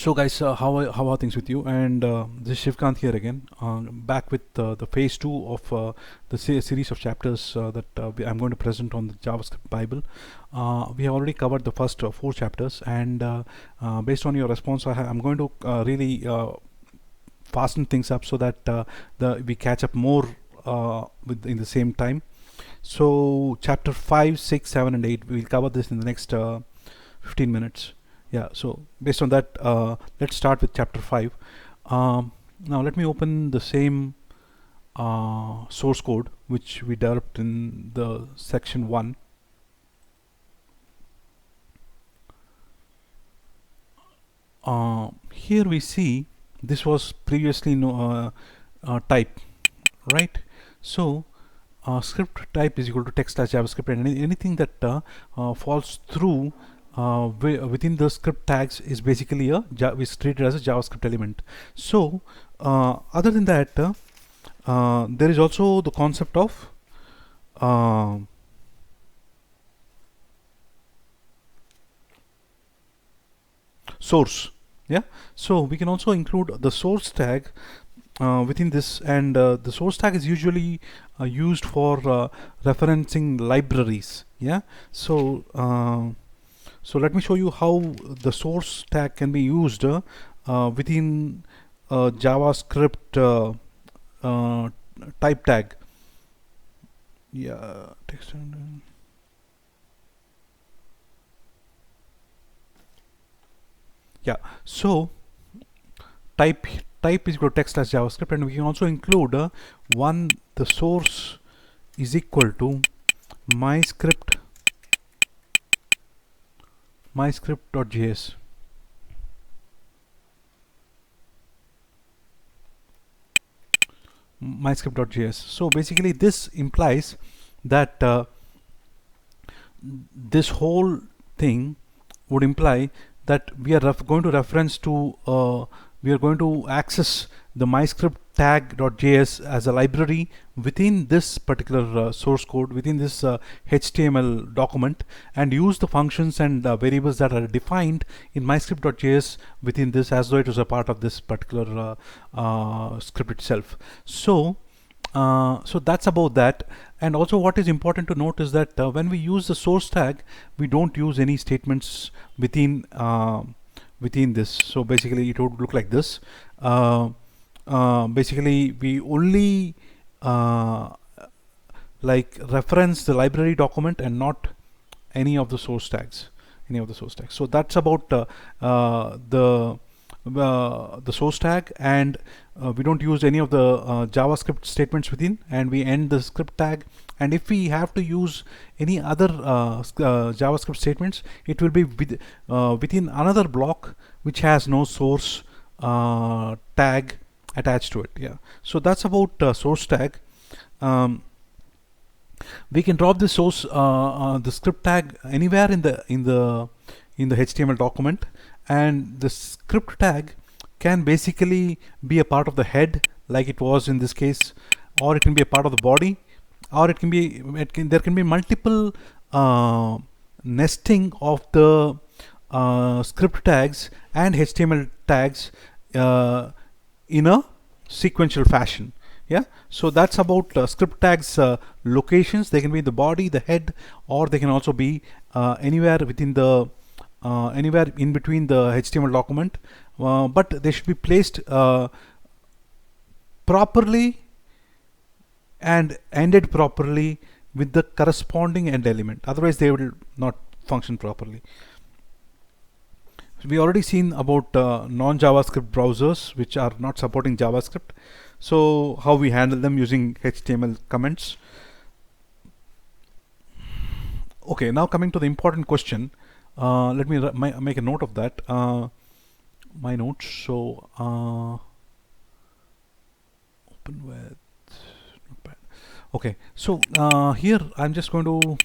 So guys, how are things with you? And this is Shivkant here again, back with the phase 2 of the series of chapters that I'm going to present on the JavaScript Bible. We have already covered the first 4 chapters, and based on your response, I'm going to really fasten things up so that we catch up more in the same time. So chapter 5, 6, 7, and 8, we'll cover this in the next 15 minutes. Yeah, so based on that, let's start with chapter 5. Now let me open the same source code which we developed in the section 1. Here we see this was previously type, right? So script type is equal to text/javascript, and anything that falls through within the script tags is basically we treat it as a JavaScript element. So other than that, there is also the concept of source. Yeah, so we can also include the source tag within this, and the source tag is usually used for referencing libraries. Yeah, so so let me show you how the source tag can be used within JavaScript type tag. Yeah, text and yeah. So type is equal to text/javascript, and we can also include the source is equal to myscript.js. myscript.js. So basically this implies that this whole thing would imply that we are going to reference to we are going to access the myscript tag.js as a library within this particular source code, within this HTML document, and use the functions and variables that are defined in myscript.js within this as though it was a part of this particular script itself. So so that's about that. And also what is important to note is that when we use the source tag, we don't use any statements within within this. So basically it would look like this. Basically we only like reference the library document and not any of the source tags. So that's about the source tag, and we don't use any of the JavaScript statements within, and we end the script tag. And if we have to use any other JavaScript statements, it will be within another block which has no source tag attached to it. Yeah, so that's about source tag. We can drop the source the script tag anywhere in the HTML document, and the script tag can basically be a part of the head, like it was in this case, or it can be a part of the body, or it can be there can be multiple nesting of the script tags and HTML tags in a sequential fashion. Yeah, so that's about script tags locations. They can be the body, the head, or they can also be anywhere within the anywhere in between the HTML document, but they should be placed properly and ended properly with the corresponding end element. Otherwise they will not function properly. We already seen about non-JavaScript browsers which are not supporting JavaScript. So how we handle them using HTML comments. Okay, now coming to the important question. Let me make a note of that. My notes. So open with Notepad. Okay, so here I'm just going to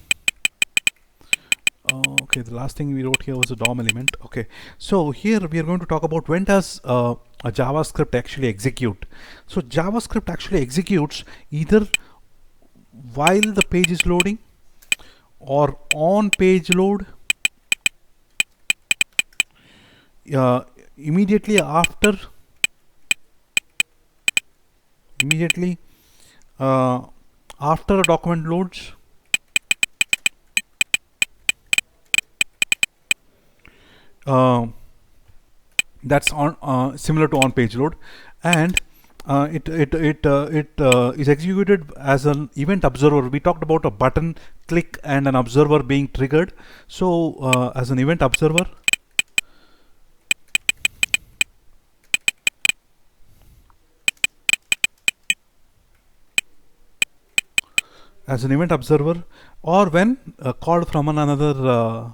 okay, the last thing we wrote here was a DOM element. Okay, so here we are going to talk about when does a JavaScript actually execute. So JavaScript actually executes either while the page is loading or on page load immediately after after a document loads, that's on similar to on page load, and it is executed as an event observer. We talked about a button click and an observer being triggered. So as an event observer, or when called from another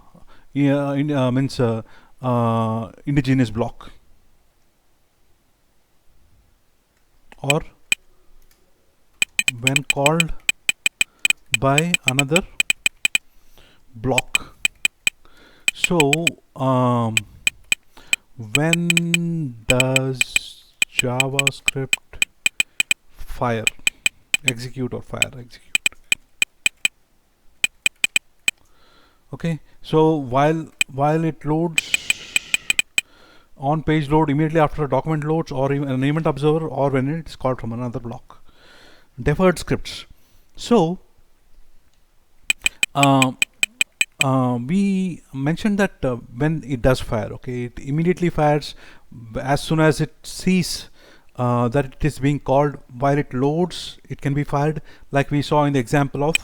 means indigenous block, or when called by another block. So when does JavaScript execute? Okay, so while it loads on page load, immediately after a document loads, or even an event observer, or when it is called from another block. Deferred scripts. So we mentioned that when it does fire, okay, it immediately fires as soon as it sees that it is being called. While it loads, it can be fired, like we saw in the example of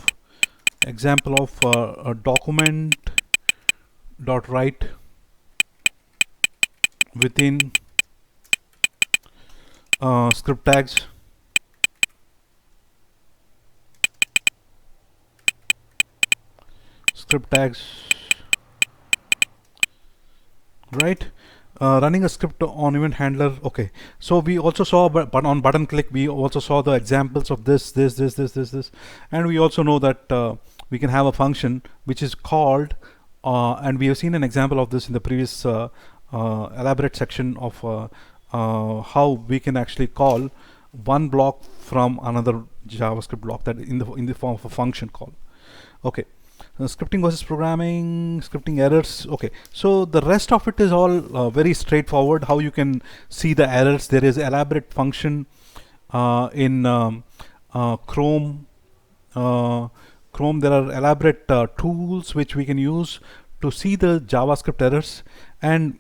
a document dot write within script tags, right? Running a script on event handler. Okay, so we also saw, but on button click, we also saw the examples of this, and we also know that we can have a function which is called, and we have seen an example of this in the previous elaborate section of how we can actually call one block from another JavaScript block, that in the form of a function call. Okay. Scripting versus programming, scripting errors. Okay, so the rest of it is all very straightforward. How you can see the errors. There is elaborate function in Chrome. There are elaborate tools which we can use to see the JavaScript errors, and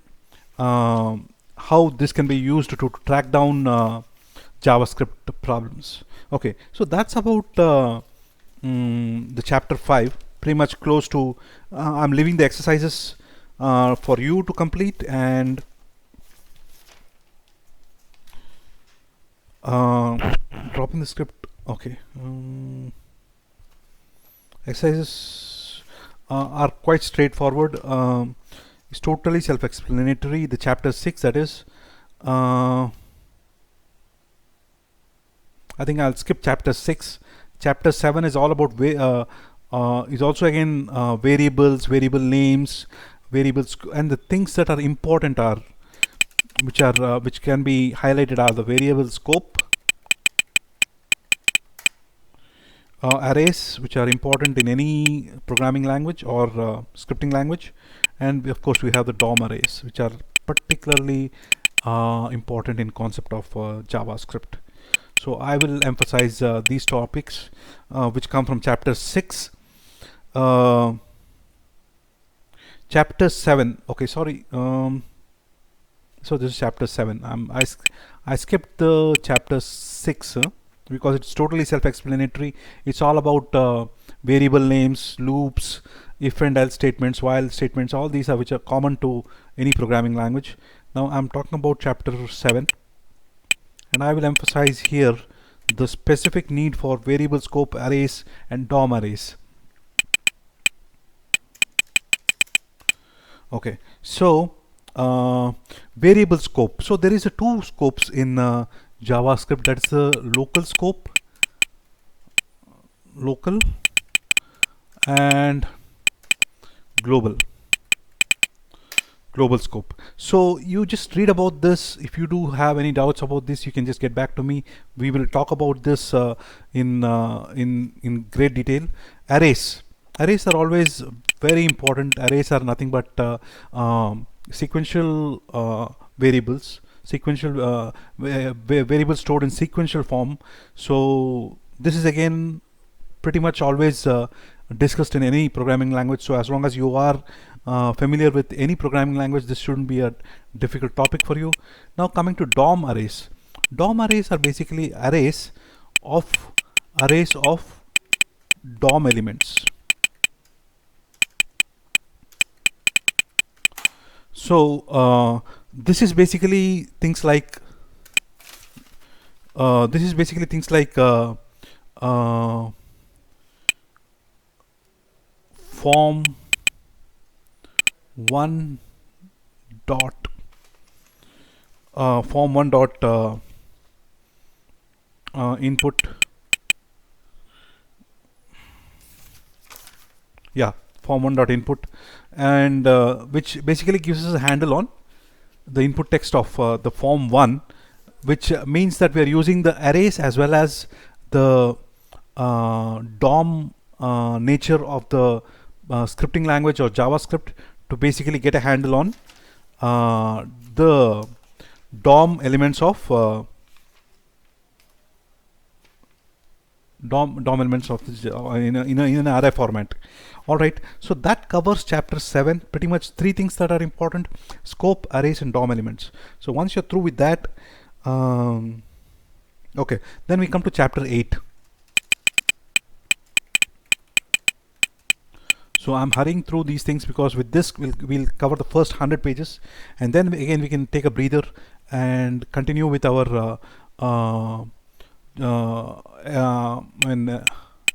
how this can be used to track down JavaScript problems. Okay, so that's about the chapter 5. Pretty much close to I'm leaving the exercises for you to complete, and dropping the script. Okay, exercises are quite straightforward. It's totally self-explanatory. The chapter 6, that is, I think I'll skip chapter 6. Chapter 7 is all about is also again variables, variable names, variables, and the things that are important are which can be highlighted are the variable scope, arrays, which are important in any programming language or scripting language, and of course we have the DOM arrays, which are particularly important in concept of JavaScript. So I will emphasize these topics which come from chapter 6. Chapter 7. Okay, sorry. So this is chapter 7. I skipped the chapter 6 because it's totally self-explanatory. It's all about variable names, loops, if and else statements, while statements. All these are which are common to any programming language. Now I'm talking about chapter 7, and I will emphasize here the specific need for variable scope arrays and DOM arrays. Okay, so variable scope. So there is a two scopes in JavaScript. That's the local scope, and global scope. So you just read about this. If you do have any doubts about this, you can just get back to me. We will talk about this in great detail. Arrays are always very important. Arrays are nothing but sequential variables, sequential variables stored in sequential form. So this is again pretty much always discussed in any programming language. So as long as you are familiar with any programming language, this shouldn't be a difficult topic for you. Now coming to DOM arrays. DOM arrays are basically arrays of DOM elements. So this is basically things like form 1 dot input, form 1 dot input, and which basically gives us a handle on the input text of the form 1, which means that we are using the arrays as well as the DOM nature of the scripting language or JavaScript to basically get a handle on the DOM elements of DOM elements of this in an array format. All right, so that covers chapter 7. Pretty much 3 things that are important: scope, arrays, and DOM elements. So once you're through with that, okay, then we come to chapter 8. So I'm hurrying through these things because with this we'll cover the first 100 pages, and then again we can take a breather and continue with our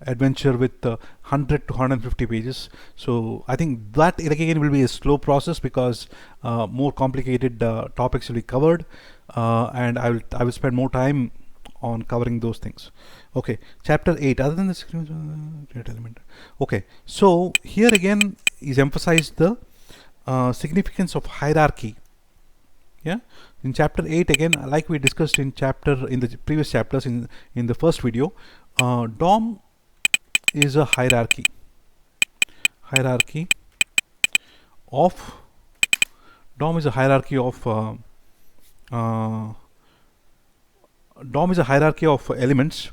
adventure with 100 to 150 pages. So I think that again will be a slow process because more complicated topics will be covered, and I will spend more time on covering those things. Okay, chapter 8, other than the create element. Okay, so here again is emphasized the significance of hierarchy. Yeah, in chapter 8 again, like we discussed in the previous chapters in the first video, DOM is a hierarchy of DOM is a hierarchy of DOM is a hierarchy of elements.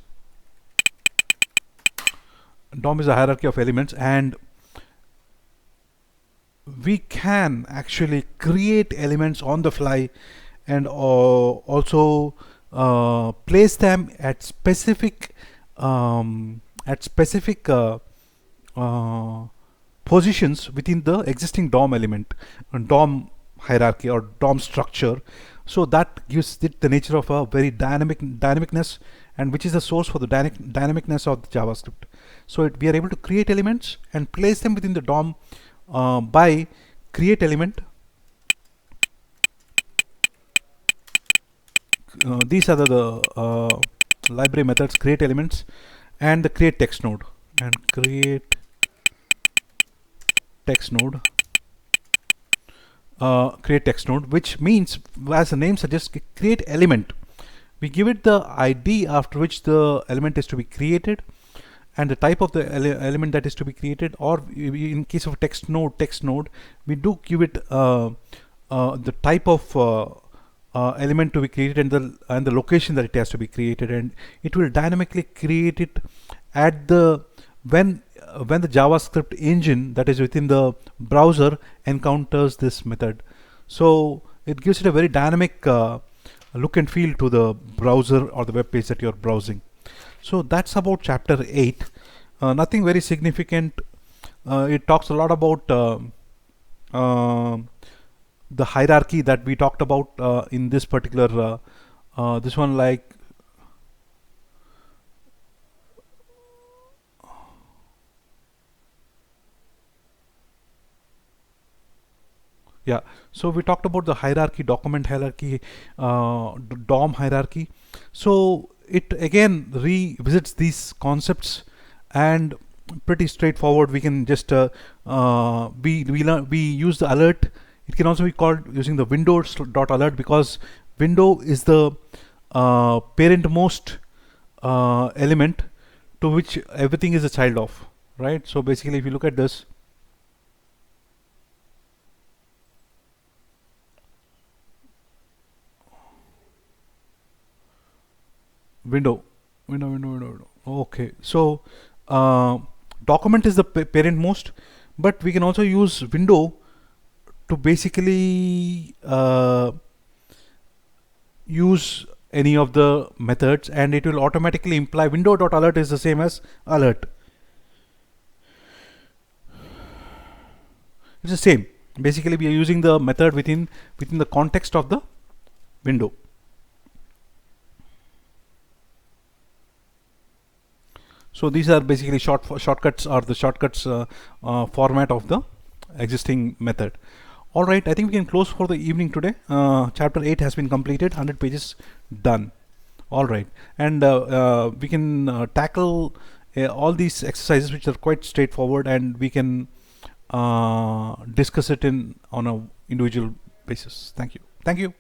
DOM is a hierarchy of elements, and we can actually create elements on the fly and also place them at specific positions within the existing DOM element, DOM hierarchy or DOM structure. So that gives it the nature of a very dynamicness, and which is the source for the dynamicness of the JavaScript. So we are able to create elements and place them within the DOM by create element. These are the library methods: create elements and the create text node, create text node, which means, as the name suggests, create element. We give it the ID after which the element is to be created, and the type of the element that is to be created, or in case of text node, we do give it the type of element to be created and the location that it has to be created, and it will dynamically create it at the when the JavaScript engine that is within the browser encounters this method. So it gives it a very dynamic look and feel to the browser or the web page that you're browsing. So that's about chapter 8. Nothing very significant. It talks a lot about the hierarchy that we talked about in this particular this one, like yeah, so we talked about the hierarchy, document hierarchy, DOM hierarchy. So it again revisits these concepts, and pretty straightforward. We can just we use the alert. It can also be called using the windows.alert, because window is the parent-most element to which everything is a child of, right? So basically, if you look at this, window. Okay, so document is the parent most, but we can also use window to basically use any of the methods, and it will automatically imply window.alert is the same as alert. It's the same. Basically, we are using the method within the context of the window. So these are basically shortcuts, or the shortcuts format of the existing method. All right, I think we can close for the evening today. Chapter 8 has been completed, 100 pages done. All right, and we can tackle all these exercises, which are quite straightforward, and we can discuss it on a individual basis. Thank you.